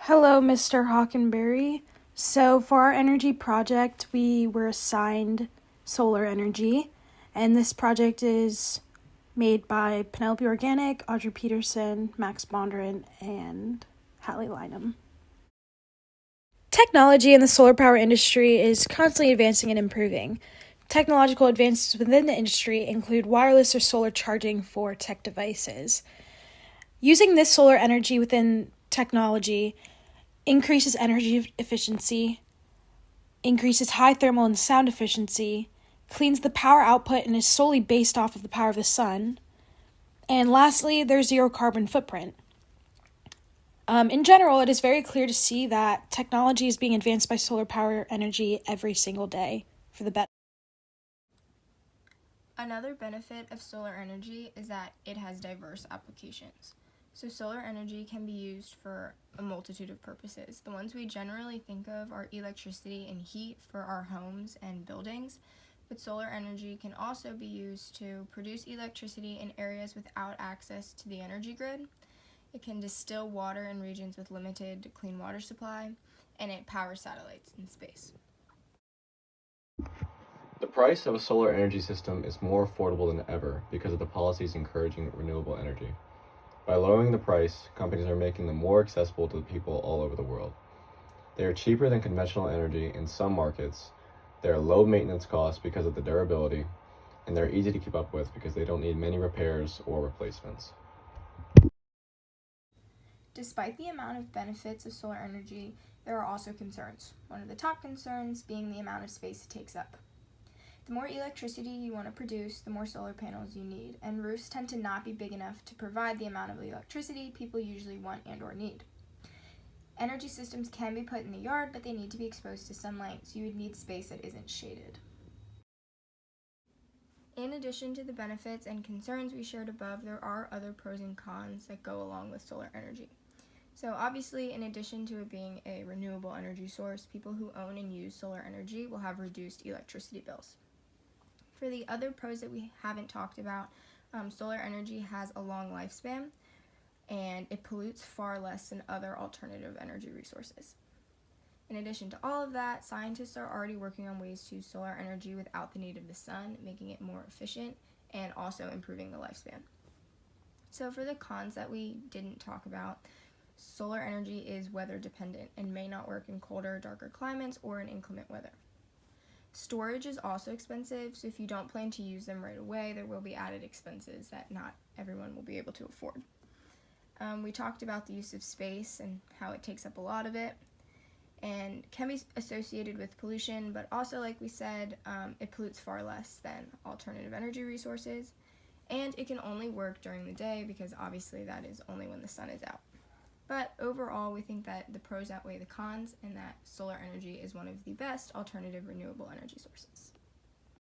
Hello, Mr. Hockenberry. So, for our energy project, we were assigned solar energy, and this project is made by Penelope Organic, Audrey Peterson, Max Bondurant, and Hallie Lynham. Technology in the solar power industry is constantly advancing and improving. Technological advances within the industry include wireless or solar charging for tech devices. Using this solar energy within technology increases energy efficiency, increases high thermal and sound efficiency, cleans the power output and is solely based off of the power of the sun, and lastly, there's zero carbon footprint. In general, it is very clear to see that technology is being advanced by solar power energy every single day for the better. Another benefit of solar energy is that it has diverse applications. So solar energy can be used for a multitude of purposes. The ones we generally think of are electricity and heat for our homes and buildings, but solar energy can also be used to produce electricity in areas without access to the energy grid. It can distill water in regions with limited clean water supply, and it powers satellites in space. The price of a solar energy system is more affordable than ever because of the policies encouraging renewable energy. By lowering the price, companies are making them more accessible to the people all over the world. They are cheaper than conventional energy in some markets, they are low maintenance costs because of the durability, and they're easy to keep up with because they don't need many repairs or replacements. Despite the amount of benefits of solar energy, there are also concerns. One of the top concerns being the amount of space it takes up. The more electricity you want to produce, the more solar panels you need, and roofs tend to not be big enough to provide the amount of electricity people usually want and or need. Energy systems can be put in the yard, but they need to be exposed to sunlight, so you would need space that isn't shaded. In addition to the benefits and concerns we shared above, there are other pros and cons that go along with solar energy. So obviously, in addition to it being a renewable energy source, people who own and use solar energy will have reduced electricity bills. For the other pros that we haven't talked about, solar energy has a long lifespan, and it pollutes far less than other alternative energy resources. In addition to all of that, scientists are already working on ways to use solar energy without the need of the sun, making it more efficient and also improving the lifespan. So for the cons that we didn't talk about, solar energy is weather dependent and may not work in colder, darker climates or in inclement weather. Storage is also expensive, so if you don't plan to use them right away, there will be added expenses that not everyone will be able to afford. We talked about the use of space and how it takes up a lot of it, and can be associated with pollution, but also, like we said, it pollutes far less than alternative energy resources, and it can only work during the day because obviously that is only when the sun is out. But overall, we think that the pros outweigh the cons and that solar energy is one of the best alternative renewable energy sources.